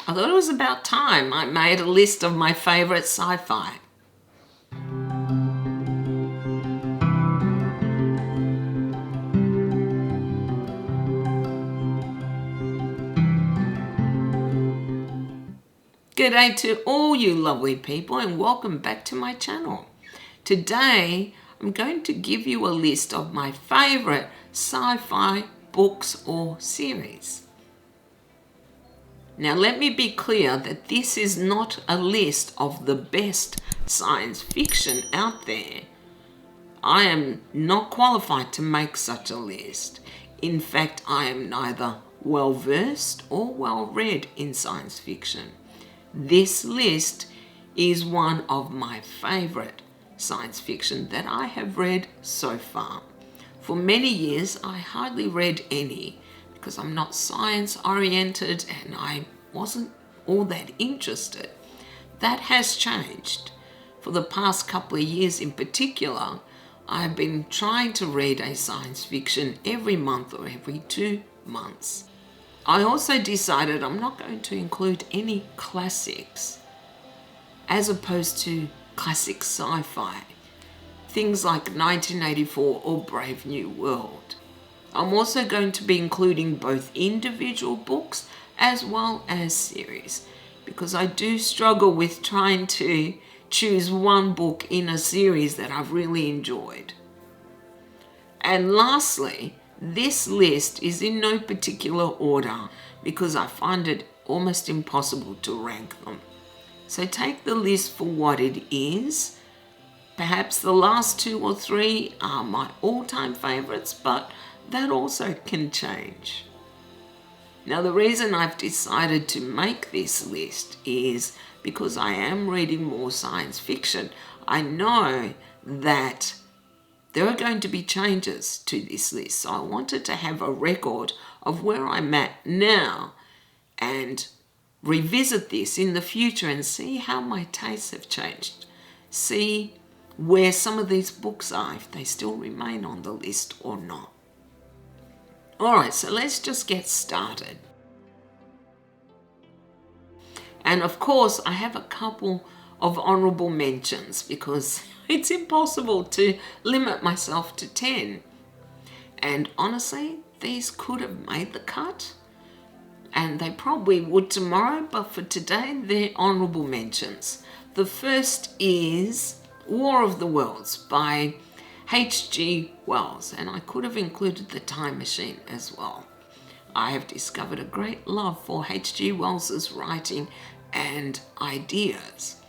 I thought it was about time I made a list of my favourite sci-fi. G'day to all you lovely people and welcome back to my channel. Today I'm going to give you a list of my favourite sci-fi books or series. Now let me be clear that this is not a list of the best science fiction out there. I am not qualified to make such a list. In fact, I am neither well versed or well read in science fiction. This list is one of my favourite science fiction that I have read so far. For many years, I hardly read any because I'm not science oriented and I wasn't all that interested. That has changed. For the past couple of years in particular, I've been trying to read a science fiction every month or every 2 months. I also decided I'm not going to include any classics as opposed to classic sci-fi, things like 1984 or Brave New World. I'm also going to be including both individual books as well as series because I do struggle with trying to choose one book in a series that I've really enjoyed. And lastly, this list is in no particular order because I find it almost impossible to rank them. So take the list for what it is. Perhaps the last 2 or 3 are my all-time favorites, but that also can change. Now the reason I've decided to make this list is because I am reading more science fiction. I know that there are going to be changes to this list, so I wanted to have a record of where I'm at now and revisit this in the future and see how my tastes have changed. See where some of these books are, if they still remain on the list or not. Alright, so let's just get started. And of course, I have a couple of honourable mentions because it's impossible to limit myself to 10. And honestly, these could have made the cut. And they probably would tomorrow, but for today, they're honourable mentions. The first is War of the Worlds by H.G. Wells. And I could have included The Time Machine as well. I have discovered a great love for H.G. Wells's writing and ideas.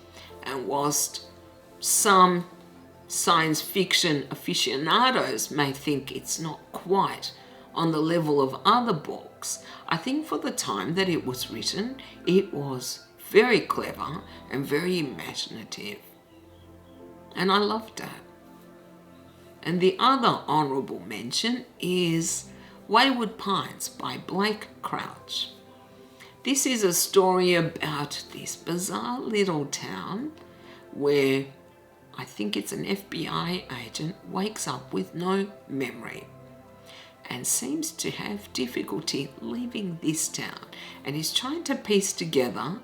And whilst some science fiction aficionados may think it's not quite on the level of other books, I think for the time that it was written, it was very clever and very imaginative. And I loved that. And the other honourable mention is Wayward Pines by Blake Crouch. This is a story about this bizarre little town where I think it's an FBI agent wakes up with no memory and seems to have difficulty leaving this town and is trying to piece together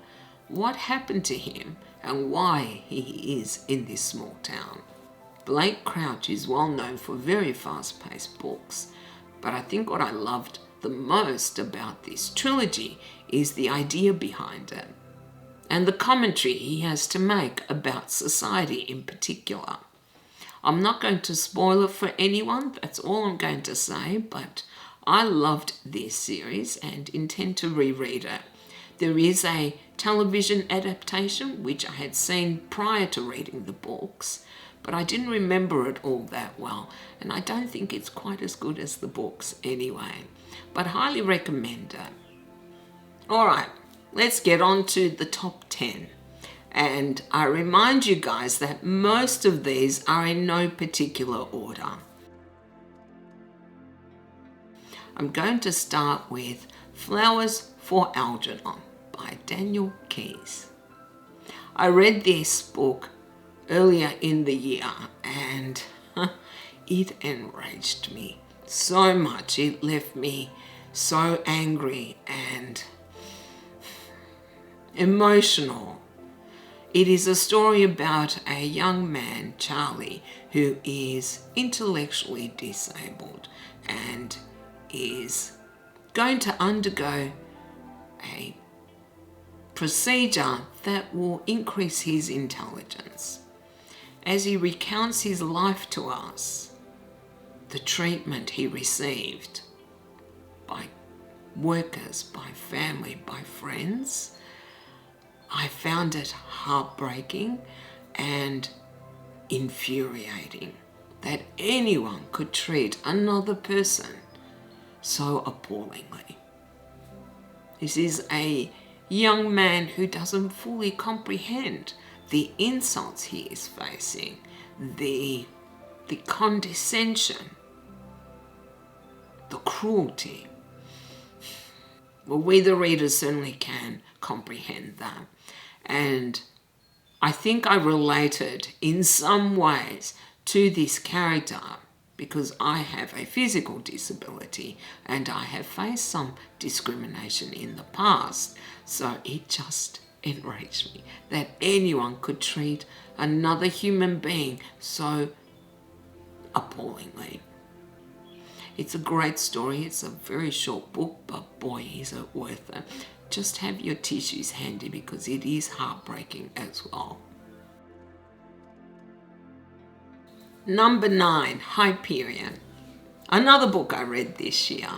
what happened to him and why he is in this small town. Blake Crouch is well known for very fast-paced books, but I think what I loved the most about this trilogy is the idea behind it and the commentary he has to make about society in particular. I'm not going to spoil it for anyone, that's all I'm going to say, but I loved this series and intend to reread it. There is a television adaptation which I had seen prior to reading the books, but I didn't remember it all that well, and I don't think it's quite as good as the books anyway, but highly recommend it. Alright, let's get on to the top 10. And I remind you guys that most of these are in no particular order. I'm going to start with Flowers for Algernon by Daniel Keyes. I read this book earlier in the year and it enraged me so much. It left me so angry and emotional. It is a story about a young man, Charlie, who is intellectually disabled and is going to undergo a procedure that will increase his intelligence. As he recounts his life to us, the treatment he received by workers, by family, by friends, I found it heartbreaking and infuriating that anyone could treat another person so appallingly. This is a young man who doesn't fully comprehend the insults he is facing, the condescension, the cruelty. Well, we the readers certainly can comprehend that. And I think I related in some ways to this character because I have a physical disability and I have faced some discrimination in the past. So it just enraged me that anyone could treat another human being so appallingly. It's a great story. It's a very short book, but boy, is it worth it. Just have your tissues handy because it is heartbreaking as well. Number 9, Hyperion. Another book I read this year.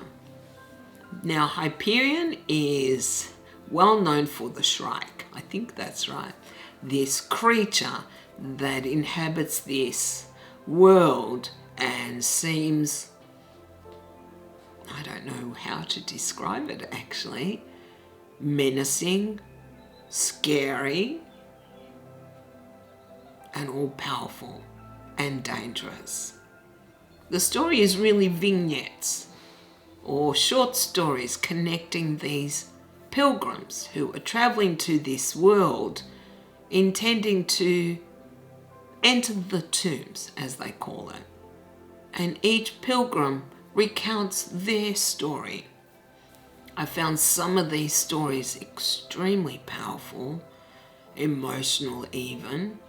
Now, Hyperion is well known for the Shrike. I think that's right. This creature that inhabits this world and seems, I don't know how to describe it actually, menacing, scary, and all-powerful and dangerous. The story is really vignettes or short stories connecting these pilgrims who are traveling to this world intending to enter the tombs, as they call it. And each pilgrim recounts their story. I found some of these stories extremely powerful, emotional even,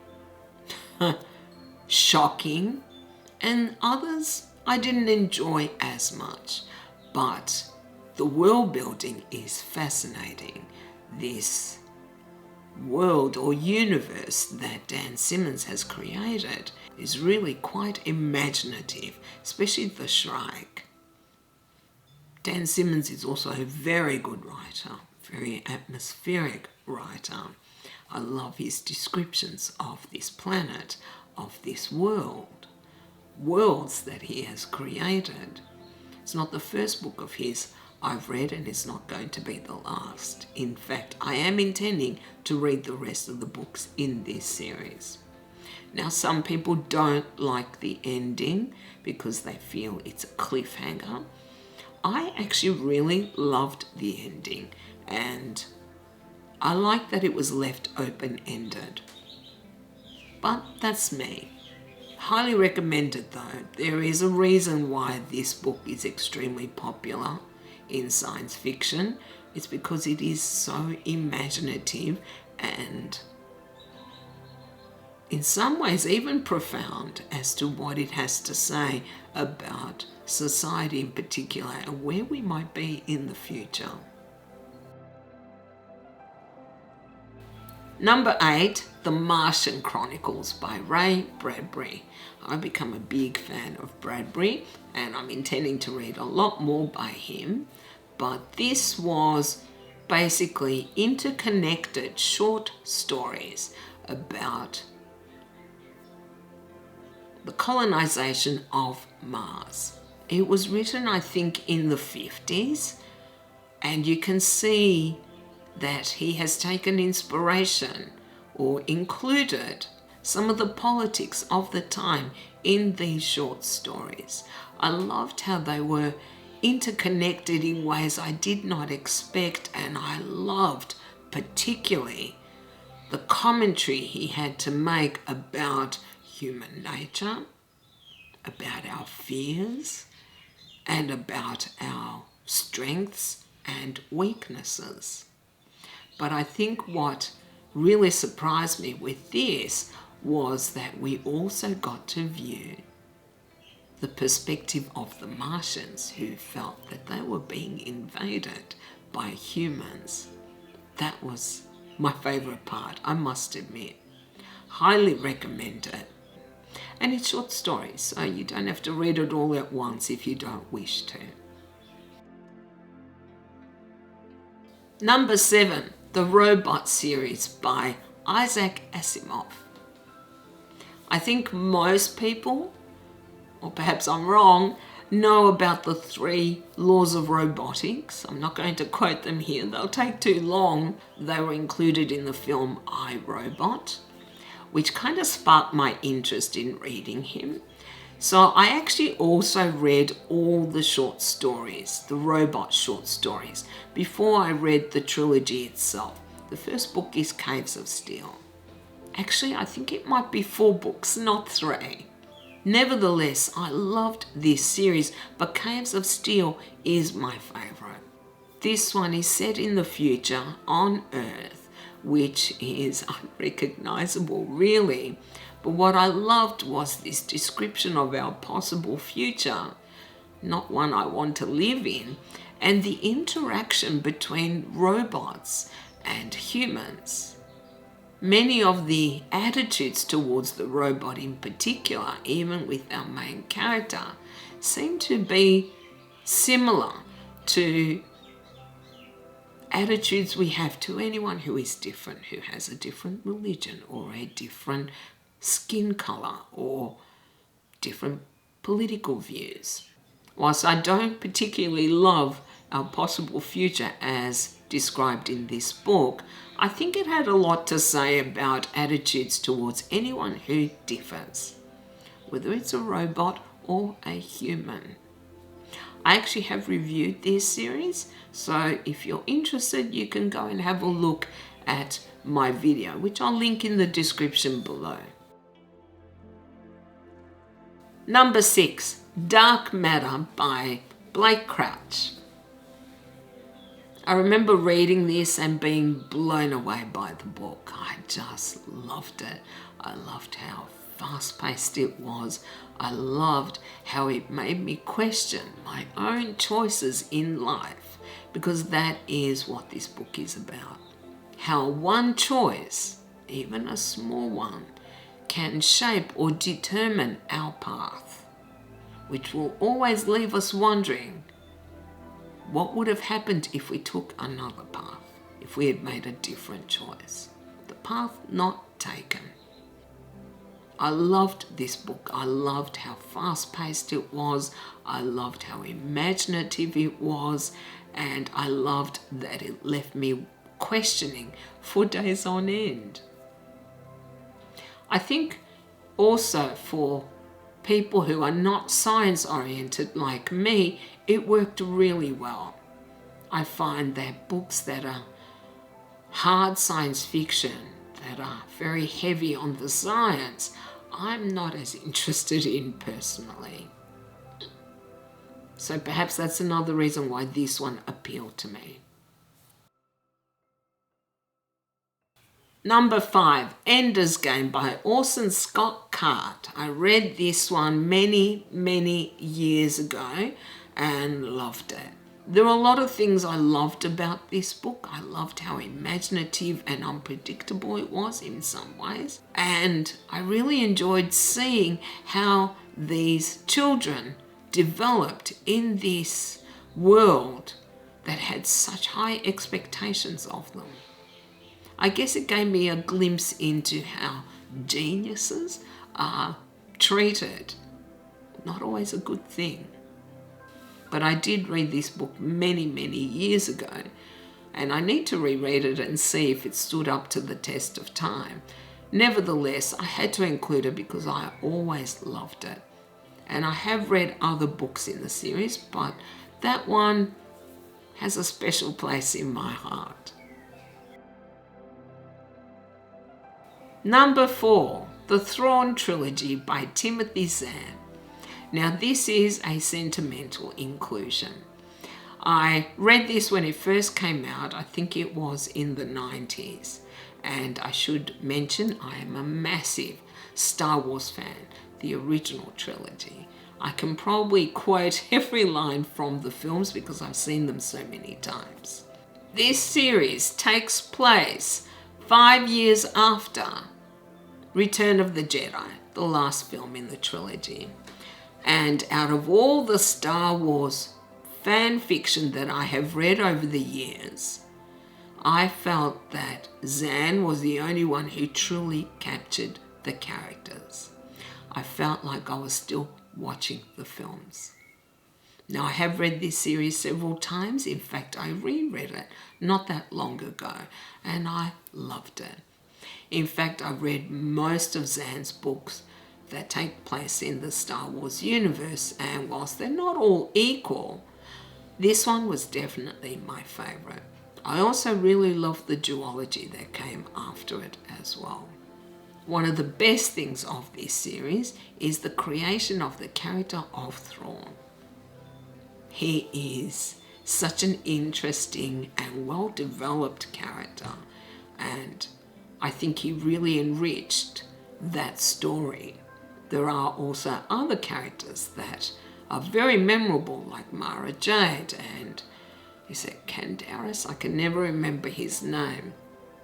shocking, and others I didn't enjoy as much. But the world building is fascinating. This world or universe that Dan Simmons has created is really quite imaginative, especially the Shrike. Dan Simmons is also a very good writer, very atmospheric writer. I love his descriptions of this planet, of this world, worlds that he has created. It's not the first book of his I've read, and it's not going to be the last. In fact, I am intending to read the rest of the books in this series. Now, some people don't like the ending because they feel it's a cliffhanger. I actually really loved the ending, and I like that it was left open-ended. But that's me. Highly recommended though. There is a reason why this book is extremely popular in science fiction. It's because it is so imaginative and in some ways even profound as to what it has to say about society in particular and where we might be in the future. Number 8, The Martian Chronicles by Ray Bradbury. I've become a big fan of Bradbury and I'm intending to read a lot more by him, but this was basically interconnected short stories about the colonization of Mars. It was written, I think, in the 50s, and you can see that he has taken inspiration or included some of the politics of the time in these short stories. I loved how they were interconnected in ways I did not expect, and I loved particularly the commentary he had to make about human nature, about our fears, and about our strengths and weaknesses. But I think what really surprised me with this was that we also got to view the perspective of the Martians, who felt that they were being invaded by humans. That was my favourite part, I must admit. Highly recommend it. And it's short stories, so you don't have to read it all at once if you don't wish to. Number 7, the Robot series by Isaac Asimov. I think most people, or perhaps I'm wrong, know about the 3 laws of robotics. I'm not going to quote them here, they'll take too long. They were included in the film I, Robot, which kind of sparked my interest in reading him. So I actually also read all the short stories, the Robot short stories, before I read the trilogy itself. The first book is Caves of Steel. Actually, I think it might be 4 books, not 3. Nevertheless, I loved this series, but Caves of Steel is my favourite. This one is set in the future on Earth, which is unrecognisable really. But what I loved was this description of our possible future, not one I want to live in, and the interaction between robots and humans. Many of the attitudes towards the robot in particular, even with our main character, seem to be similar to attitudes we have to anyone who is different, who has a different religion or a different skin colour or different political views. Whilst I don't particularly love our possible future as described in this book, I think it had a lot to say about attitudes towards anyone who differs, whether it's a robot or a human. I actually have reviewed this series, so if you're interested, you can go and have a look at my video, which I'll link in the description below. Number 6, Dark Matter by Blake Crouch. I remember reading this and being blown away by the book. I just loved it. I loved how fast-paced it was. I loved how it made me question my own choices in life, because that is what this book is about. How one choice, even a small one, can shape or determine our path, which will always leave us wondering, what would have happened if we took another path, if we had made a different choice? The path not taken. I loved this book. I loved how fast-paced it was. I loved how imaginative it was. And I loved that it left me questioning for days on end. I think also for people who are not science-oriented like me, it worked really well. I find that books that are hard science fiction, that are very heavy on the science, I'm not as interested in personally. So perhaps that's another reason why this one appealed to me. Number 5, Ender's Game by Orson Scott Card. I read this one many, many years ago and loved it. There were a lot of things I loved about this book. I loved how imaginative and unpredictable it was in some ways. And I really enjoyed seeing how these children developed in this world that had such high expectations of them. I guess it gave me a glimpse into how geniuses are treated. Not always a good thing. But I did read this book many, many years ago, and I need to reread it and see if it stood up to the test of time. Nevertheless, I had to include it because I always loved it. And I have read other books in the series, but that one has a special place in my heart. Number 4, The Thrawn Trilogy by Timothy Zahn. Now this is a sentimental inclusion. I read this when it first came out. I think it was in the 90s. And I should mention I am a massive Star Wars fan, the original trilogy. I can probably quote every line from the films because I've seen them so many times. This series takes place 5 years after Return of the Jedi, the last film in the trilogy. And out of all the Star Wars fan fiction that I have read over the years, I felt that Zan was the only one who truly captured the characters. I felt like I was still watching the films. Now, I have read this series several times. In fact, I reread it not that long ago, and I loved it. In fact, I read most of Zan's books that take place in the Star Wars universe, and whilst they're not all equal, this one was definitely my favourite. I also really loved the duology that came after it as well. One of the best things of this series is the creation of the character of Thrawn. He is such an interesting and well-developed character, and I think he really enriched that story. There are also other characters that are very memorable, like Mara Jade and, is it Candaris? I can never remember his name.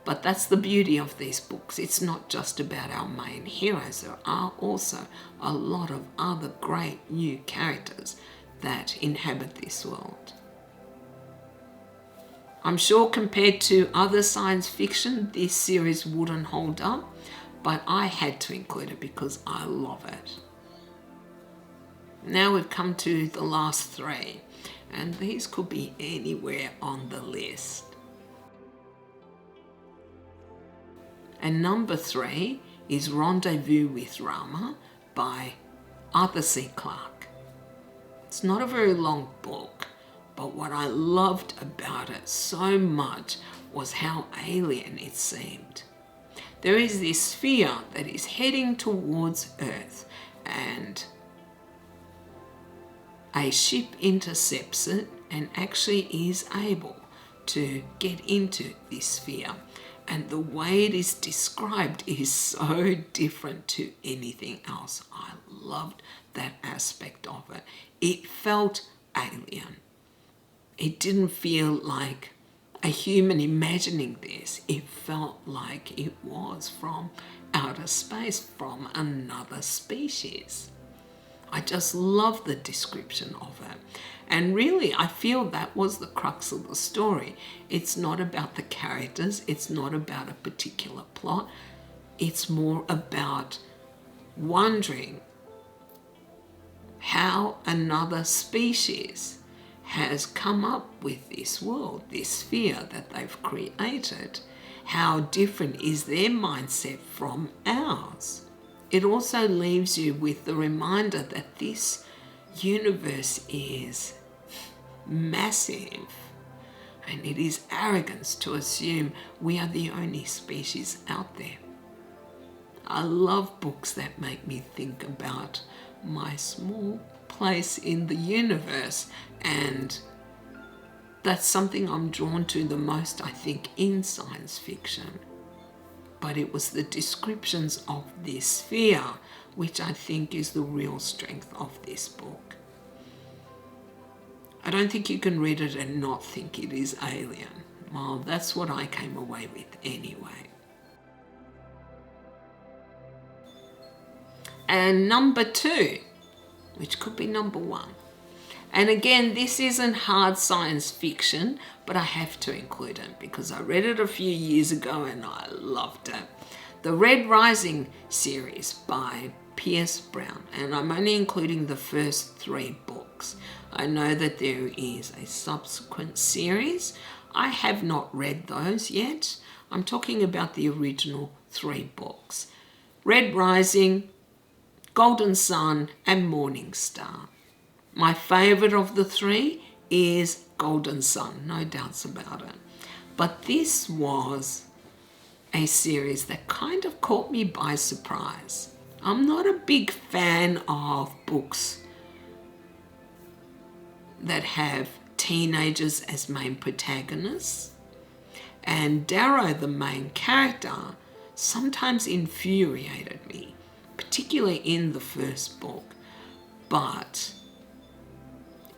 But that's the beauty of these books. It's not just about our main heroes. There are also a lot of other great new characters that inhabit this world. I'm sure compared to other science fiction, this series wouldn't hold up, but I had to include it because I love it. Now we've come to the last three, and these could be anywhere on the list. And number 3 is Rendezvous with Rama by Arthur C. Clarke. It's not a very long book, but what I loved about it so much was how alien it seemed. There is this sphere that is heading towards Earth, and a ship intercepts it and actually is able to get into this sphere. And the way it is described is so different to anything else. I loved that aspect of it. It felt alien. It didn't feel like a human imagining this. It felt like it was from outer space, from another species. I just love the description of it. And really, I feel that was the crux of the story. It's not about the characters. It's not about a particular plot. It's more about wondering how another species has come up with this world, this sphere that they've created. How different is their mindset from ours? It also leaves you with the reminder that this universe is massive, and it is arrogance to assume we are the only species out there. I love books that make me think about my small place in the universe, and that's something I'm drawn to the most, I think, in science fiction. But it was the descriptions of this sphere which I think is the real strength of this book. I don't think you can read it and not think it is alien. Well, that's what I came away with anyway. And number 2, which could be number 1. And again, this isn't hard science fiction, but I have to include it because I read it a few years ago and I loved it. The Red Rising series by Pierce Brown, and I'm only including the first 3 books. I know that there is a subsequent series. I have not read those yet. I'm talking about the original 3 books. Red Rising, Golden Sun, and Morning Star. My favourite of the 3 is Golden Sun, no doubts about it. But this was a series that kind of caught me by surprise. I'm not a big fan of books that have teenagers as main protagonists, and Darrow, the main character, sometimes infuriated me, particularly in the first book. But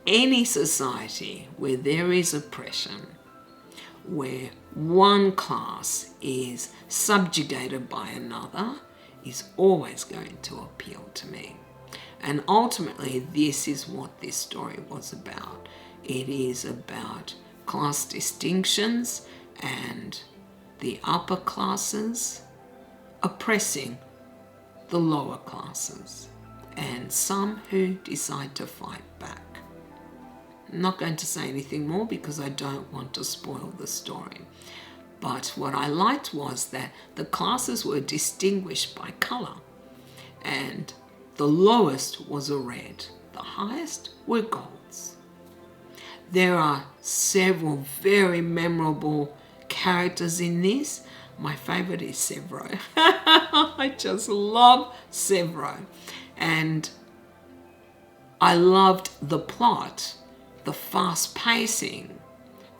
any society where there is oppression, where one class is subjugated by another, is always going to appeal to me. And ultimately, this is what this story was about. It is about class distinctions and the upper classes oppressing the lower classes, and some who decide to fight back. I'm not going to say anything more because I don't want to spoil the story. But what I liked was that the classes were distinguished by colour, and the lowest was a red, the highest were golds. There are several very memorable characters in this. My favourite is Severo. I just love Severo. And I loved the plot, the fast pacing.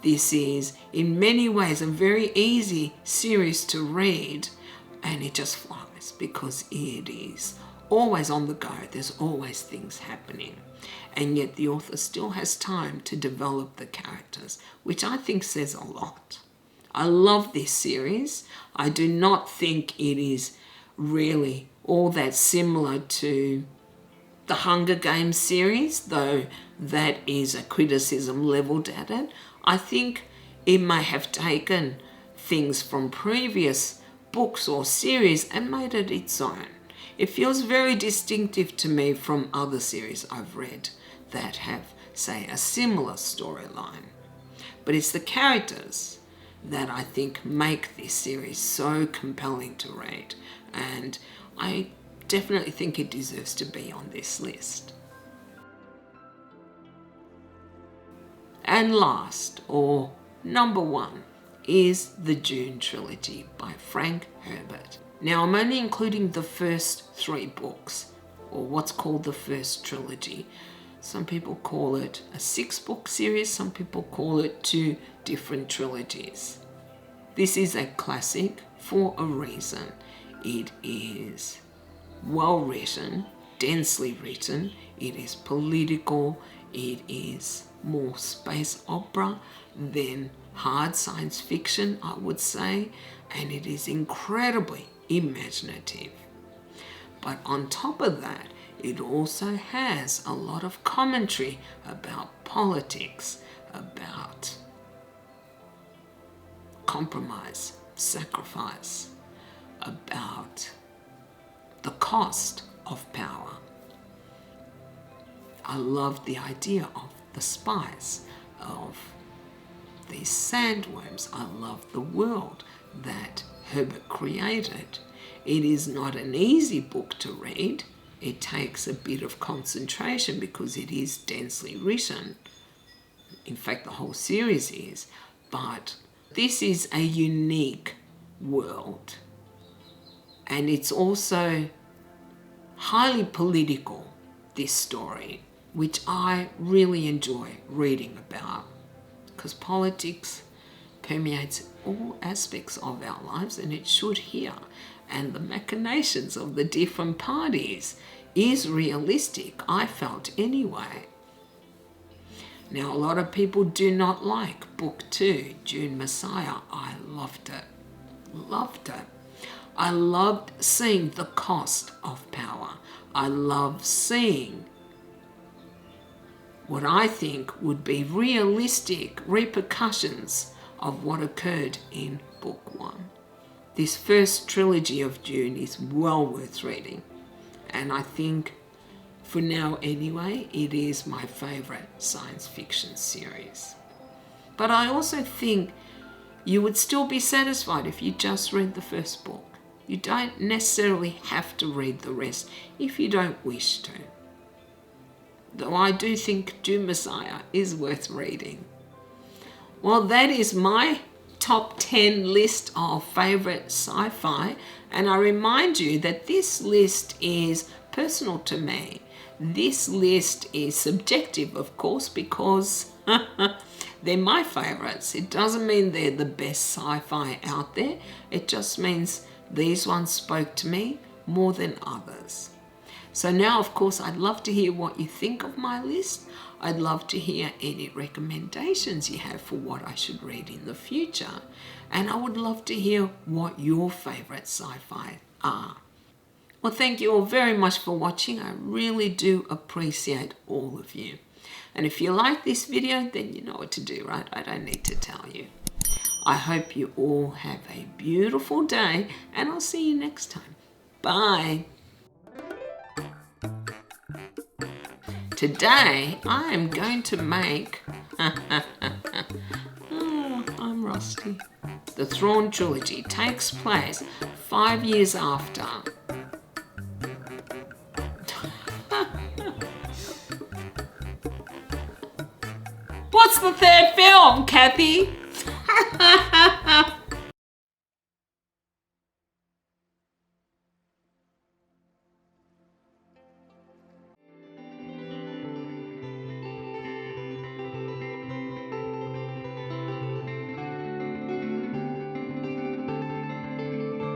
This is in many ways a very easy series to read, and it just flies because it is always on the go. There's always things happening, and yet the author still has time to develop the characters, which I think says a lot. I love this series. I do not think it is really all that similar to the Hunger Games series, though that is a criticism levelled at it. I think it may have taken things from previous books or series and made it its own. It feels very distinctive to me from other series I've read that have, say, a similar storyline. But it's the characters that I think make this series so compelling to read, and I definitely think it deserves to be on this list. And last, or number one, is the Dune trilogy by Frank Herbert. Now, I'm only including the first 3 books, or what's called the first trilogy. Some people call it a 6-book series, some people call it 2 different trilogies. This is a classic for a reason. It is well written, densely written, it is political, it is more space opera than hard science fiction, I would say, and it is incredibly imaginative. But on top of that, it also has a lot of commentary about politics, about compromise, sacrifice, about the cost of power. I love the idea of the spice, of these sandworms. I love the world that Herbert created. It is not an easy book to read. It takes a bit of concentration because it is densely written. In fact, the whole series is. But this is a unique world. And it's also highly political, this story, which I really enjoy reading about, because politics permeates all aspects of our lives, and it should here. And the machinations of the different parties is realistic, I felt anyway. Now, a lot of people do not like Book 2, Dune Messiah. I loved it. Loved it. I loved seeing the cost of power. I love seeing what I think would be realistic repercussions of what occurred in Book 1. This first trilogy of Dune is well worth reading, and I think, for now anyway, it is my favourite science fiction series. But I also think you would still be satisfied if you just read the first book. You don't necessarily have to read the rest if you don't wish to. Though I do think Dune Messiah is worth reading. Well, that is my top 10 list of favourite sci-fi, and I remind you that this list is personal to me. This list is subjective, of course, because They're my favorites. It doesn't mean they're the best sci-fi out there. It just means these ones spoke to me more than others. So now, of course, I'd love to hear what you think of my list. I'd love to hear any recommendations you have for what I should read in the future. And I would love to hear what your favorite sci-fi are. Well, thank you all very much for watching. I really do appreciate all of you. And if you like this video, then you know what to do, right? I don't need to tell you. I hope you all have a beautiful day, and I'll see you next time. Bye. Today, I am going to make... Oh, I'm rusty. The Thrawn trilogy takes place 5 years after. What's the third film, Kathy?